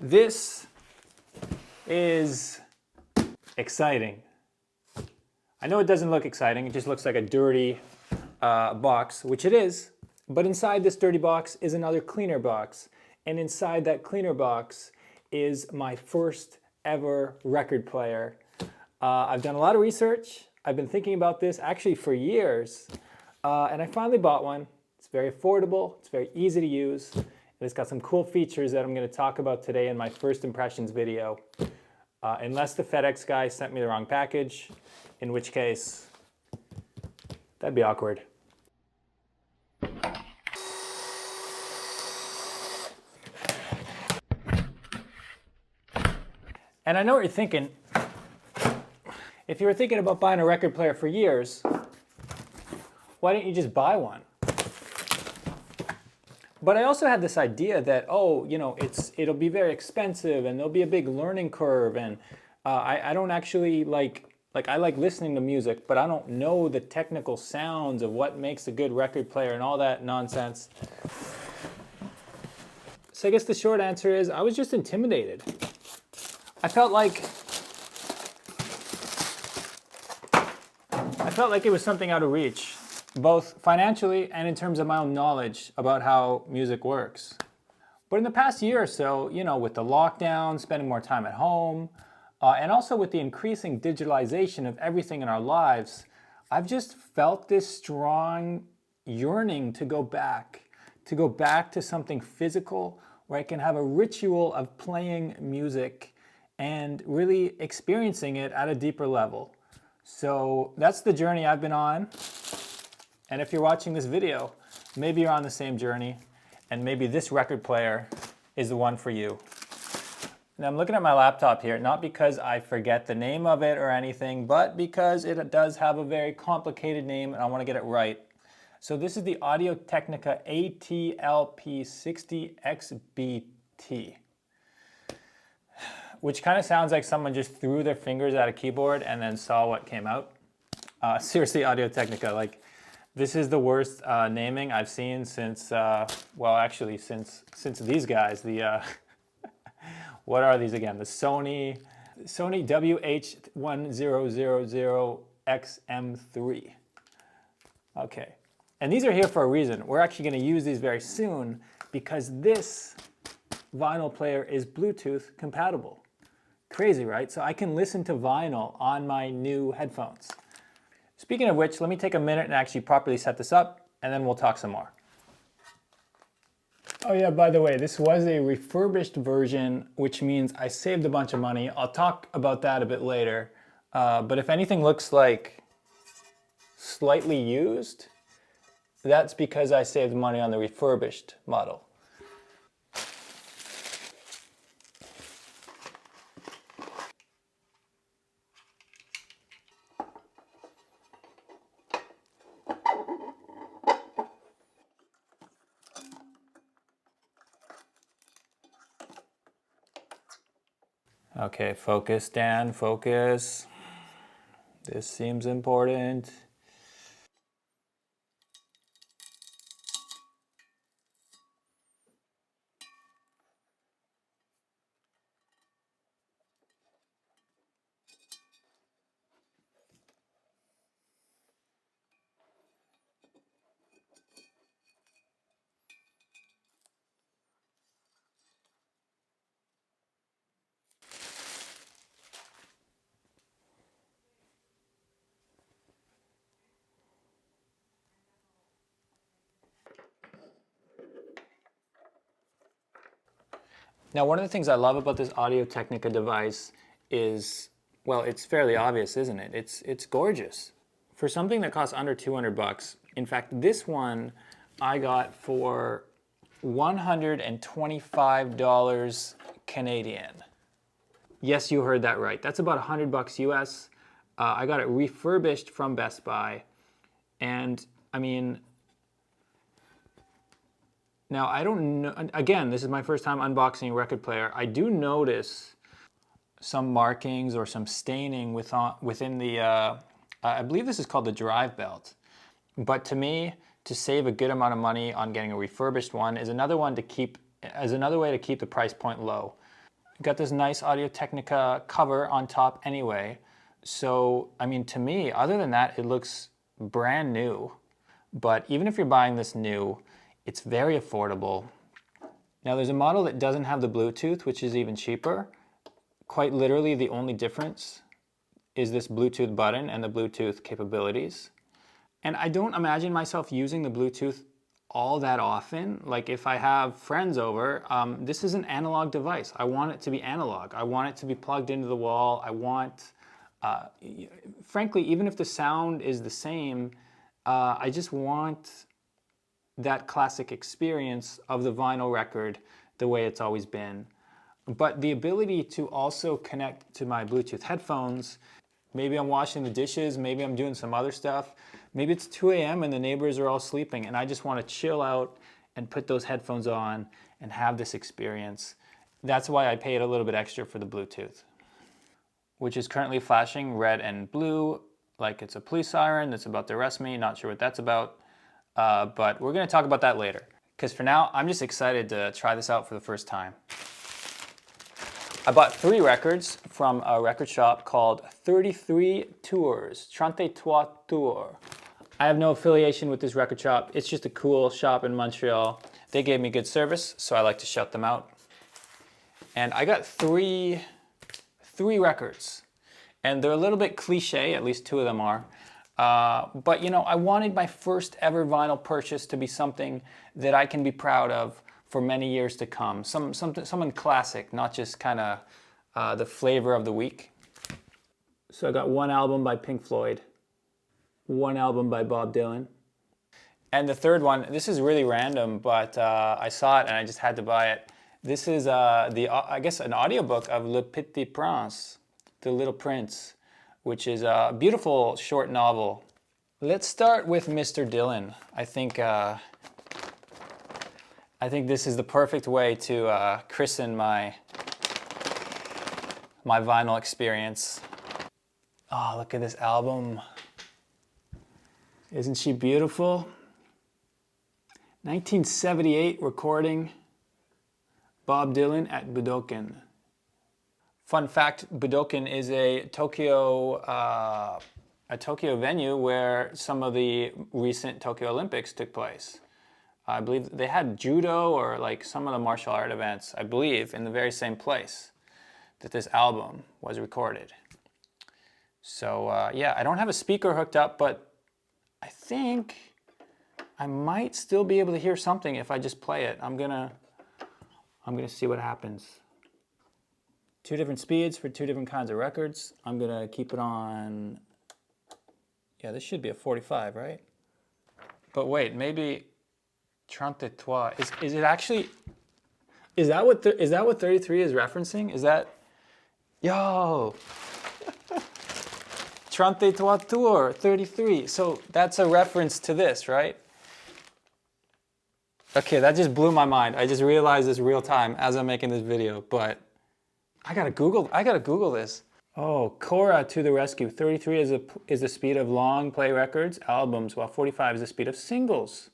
This is exciting. I know it doesn't look exciting, it just looks like a dirty box, which it is, but inside this dirty box is another cleaner box. And inside that cleaner box is my first ever record player. I've done a lot of research. I've been thinking about this actually for years, and I finally bought one. It's very affordable, it's very easy to use, and it's got some cool features that I'm going to talk about today in my first impressions video. Unless the FedEx guy sent me the wrong package, in which case, that'd be awkward. And I know what you're thinking. If you were thinking about buying a record player for years, why didn't you just buy one? But I also had this idea that, oh, you know, it'll be very expensive and there'll be a big learning curve, and I don't actually I like listening to music, but I don't know the technical sounds of what makes a good record player and all that nonsense. So I guess the short answer is I was just intimidated. I felt like it was something out of reach, both financially and in terms of my own knowledge about how music works. But in the past year or so, you know, with the lockdown, spending more time at home, and also with the increasing digitalization of everything in our lives, I've just felt this strong yearning to go back to something physical where I can have a ritual of playing music and really experiencing it at a deeper level. So that's the journey I've been on. And if you're watching this video, maybe you're on the same journey, and maybe this record player is the one for you. Now I'm looking at my laptop here, not because I forget the name of it or anything, but because it does have a very complicated name and I want to get it right. So this is the Audio-Technica AT-LP60XBT, which kind of sounds like someone just threw their fingers at a keyboard and then saw what came out. Seriously, Audio-Technica, like, this is the worst naming I've seen since, well, actually, since these guys, the, what are these again? The Sony WH1000XM3. Okay, and these are here for a reason. We're actually going to use these very soon because this vinyl player is Bluetooth compatible. Crazy, right? So I can listen to vinyl on my new headphones. Speaking of which, let me take a minute and actually properly set this up, and then we'll talk some more. Oh yeah, by the way, this was a refurbished version, which means I saved a bunch of money. I'll talk about that a bit later. But if anything looks like slightly used, that's because I saved money on the refurbished model. Okay, focus, Dan, focus. This seems important. Now, one of the things I love about this Audio-Technica device is, well, it's fairly obvious, isn't it? It's gorgeous. For something that costs under 200 bucks, in fact, this one I got for $125 Canadian. Yes, you heard that right. That's about 100 bucks US. I got it refurbished from Best Buy. And I mean, now, I don't know, again, this is my first time unboxing a record player. I do notice some markings or some staining within the, I believe this is called the drive belt. But to me, to save a good amount of money on getting a refurbished one is another way to keep the price point low. Got this nice Audio-Technica cover on top anyway. So, I mean, to me, other than that, it looks brand new. But even if you're buying this new, it's very affordable. Now there's a model that doesn't have the Bluetooth, which is even cheaper. Quite literally, the only difference is this Bluetooth button and the Bluetooth capabilities. And I don't imagine myself using the Bluetooth all that often. Like if I have friends over, this is an analog device. I want it to be analog. I want it to be plugged into the wall. I want, frankly, even if the sound is the same, I just want that classic experience of the vinyl record the way it's always been. But the ability to also connect to my Bluetooth headphones, maybe I'm washing the dishes, maybe I'm doing some other stuff, maybe it's 2 a.m. and the neighbors are all sleeping and I just want to chill out and put those headphones on and have this experience. That's why I paid a little bit extra for the Bluetooth, which is currently flashing red and blue like it's a police siren that's about to arrest me. Not sure what that's about, but we're going to talk about that later. Because for now, I'm just excited to try this out for the first time. I bought 3 records from a record shop called 33 Tours, 33 Tours. I have no affiliation with this record shop. It's just a cool shop in Montreal. They gave me good service, so I like to shout them out. And I got three records. And they're a little bit cliche, at least 2 of them are. But you know, I wanted my first ever vinyl purchase to be something that I can be proud of for many years to come. Something classic, not just kind of the flavor of the week. So I got 1 album by Pink Floyd, 1 album by Bob Dylan. And the third one, this is really random, but I saw it and I just had to buy it. This is I guess an audiobook of Le Petit Prince, The Little Prince, which is a beautiful short novel. Let's start with Mr. Dylan. I think this is the perfect way to christen my vinyl experience. Oh, look at this album. Isn't she beautiful? 1978 recording, Bob Dylan at Budokan. Fun fact, Budokan is a Tokyo venue where some of the recent Tokyo Olympics took place. I believe they had judo or like some of the martial art events, I believe, in the very same place that this album was recorded. So yeah, I don't have a speaker hooked up, but I think I might still be able to hear something if I just play it. I'm gonna see what happens. 2 different speeds for 2 different kinds of records. I'm gonna keep it on, yeah, this should be a 45, right? But wait, maybe 33. Is it actually, is that what 33 is referencing? Is that, yo, 33 Tour, 33. So that's a reference to this, right? Okay, that just blew my mind. I just realized this real time as I'm making this video, but I gotta Google this. Oh, Cora to the rescue. 33 is the speed of long play records, albums, while 45 is the speed of singles.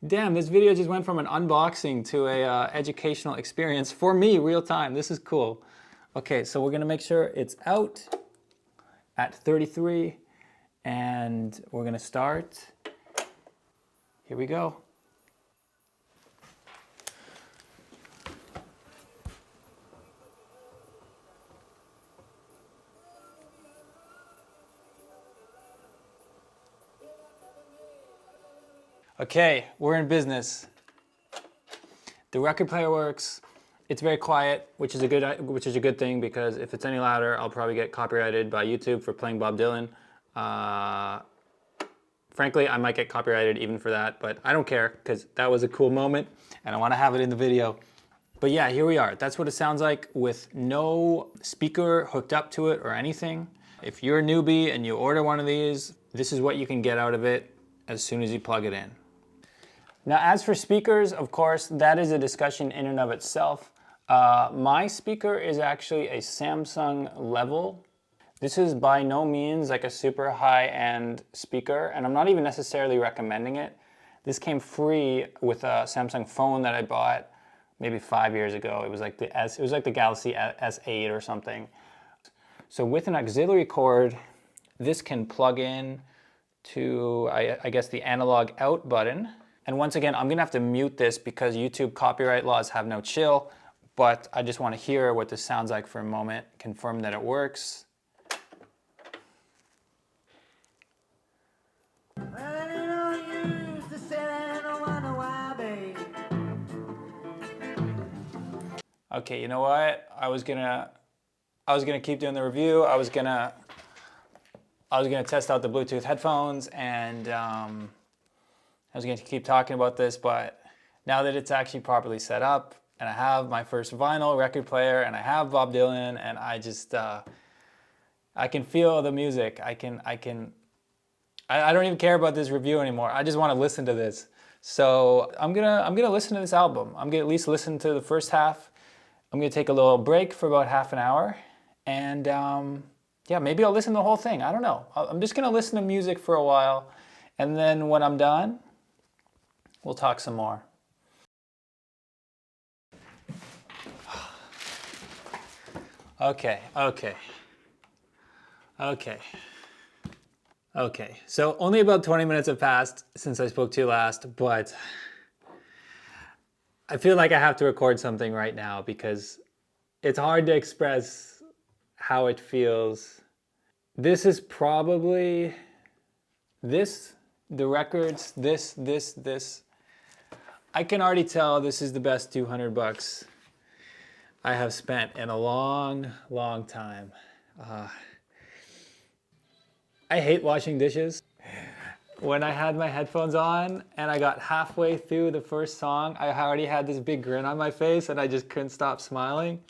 Damn, this video just went from an unboxing to a educational experience for me, real time. This is cool. Okay, so we're gonna make sure it's out at 33, and we're gonna start. Here we go. Okay, we're in business. The record player works. It's very quiet, which is a good thing, because if it's any louder, I'll probably get copyrighted by YouTube for playing Bob Dylan. Frankly, I might get copyrighted even for that, but I don't care, because that was a cool moment and I want to have it in the video. But yeah, here we are. That's what it sounds like with no speaker hooked up to it or anything. If you're a newbie and you order one of these, this is what you can get out of it as soon as you plug it in. Now, as for speakers, of course, that is a discussion in and of itself. My speaker is actually a Samsung Level. This is by no means like a super high-end speaker, and I'm not even necessarily recommending it. This came free with a Samsung phone that I bought maybe 5 years ago. It was like the Galaxy S8 or something. So with an auxiliary cord, this can plug in to, I guess, the analog out button. And once again, I'm gonna have to mute this because YouTube copyright laws have no chill, but I just wanna hear what this sounds like for a moment, confirm that it works. Okay, you know what? I was gonna keep doing the review. I was gonna test out the Bluetooth headphones, and I was going to keep talking about this, but now that it's actually properly set up, and I have my first vinyl record player, and I have Bob Dylan, and I just I can feel the music. I don't even care about this review anymore. I just want to listen to this. So I'm gonna listen to this album. I'm gonna at least listen to the first half. I'm gonna take a little break for about half an hour, and yeah, maybe I'll listen to the whole thing. I don't know. I'm just gonna listen to music for a while, and then when I'm done, we'll talk some more. Okay. So only about 20 minutes have passed since I spoke to you last, but I feel like I have to record something right now because it's hard to express how it feels. This is probably, the records, this. I can already tell this is the best $200 I have spent in a long, long time. I hate washing dishes. When I had my headphones on and I got halfway through the first song, I already had this big grin on my face and I just couldn't stop smiling.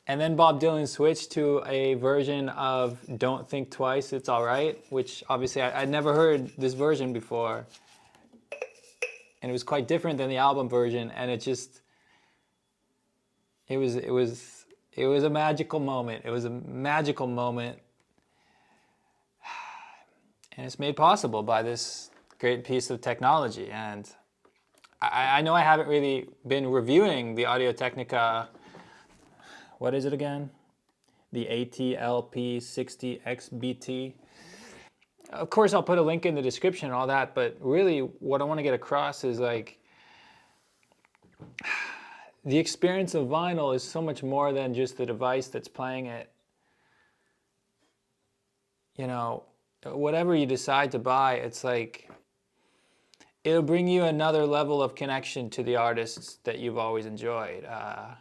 And then Bob Dylan switched to a version of Don't Think Twice, It's Alright, which obviously I'd never heard this version before. And it was quite different than the album version, and it was a magical moment. It was a magical moment. And it's made possible by this great piece of technology. And I know I haven't really been reviewing the Audio-Technica, what is it again? The AT-LP60XBT. Of course, I'll put a link in the description and all that, but really what I want to get across is like, the experience of vinyl is so much more than just the device that's playing it. You know, whatever you decide to buy, it's like, it'll bring you another level of connection to the artists that you've always enjoyed. I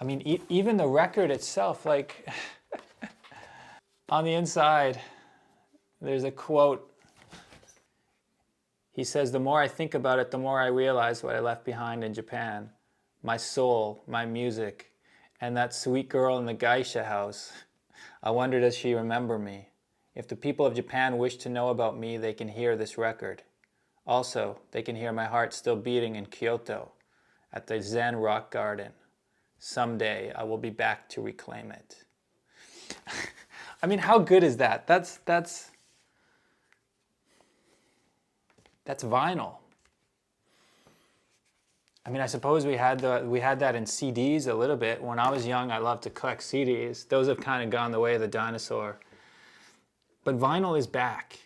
mean, even the record itself, like, on the inside, there's a quote. He says, "The more I think about it, the more I realize what I left behind in Japan. My soul, my music, and that sweet girl in the geisha house. I wonder, does she remember me? If the people of Japan wish to know about me, they can hear this record. Also, they can hear my heart still beating in Kyoto, at the Zen Rock Garden. Someday, I will be back to reclaim it." I mean, how good is that? That's vinyl. I mean, I suppose we had that in CDs a little bit. When I was young, I loved to collect CDs. Those have kind of gone the way of the dinosaur. But vinyl is back.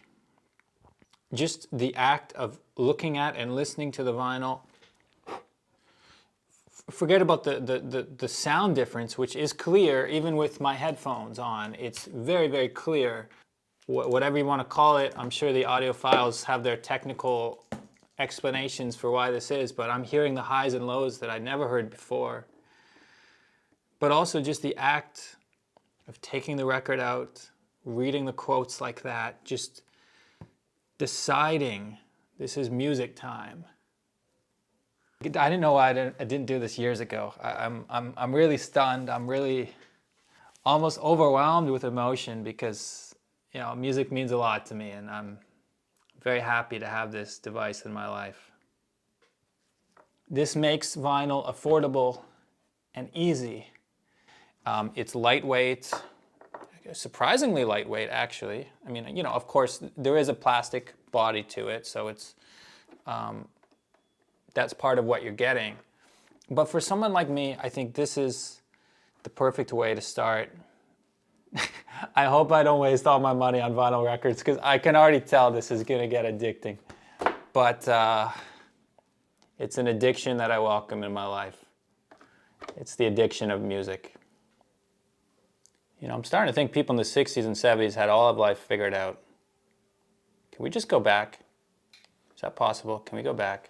Just the act of looking at and listening to the vinyl. Forget about the sound difference, which is clear even with my headphones on. It's very, very clear. Whatever you want to call it, I'm sure the audiophiles have their technical explanations for why this is, but I'm hearing the highs and lows that I'd never heard before. But also just the act of taking the record out, reading the quotes like that, just deciding this is music time. I didn't know why I didn't do this years ago. I'm really stunned. I'm really almost overwhelmed with emotion because, you know, music means a lot to me, and I'm very happy to have this device in my life. This makes vinyl affordable and easy. It's lightweight, surprisingly lightweight actually. I mean, you know, of course there is a plastic body to it, so it's that's part of what you're getting. But for someone like me, I think this is the perfect way to start. I hope I don't waste all my money on vinyl records, because I can already tell this is going to get addicting. But it's an addiction that I welcome in my life. It's the addiction of music. You know, I'm starting to think people in the 60s and 70s had all of life figured out. Can we just go back? Is that possible? Can we go back?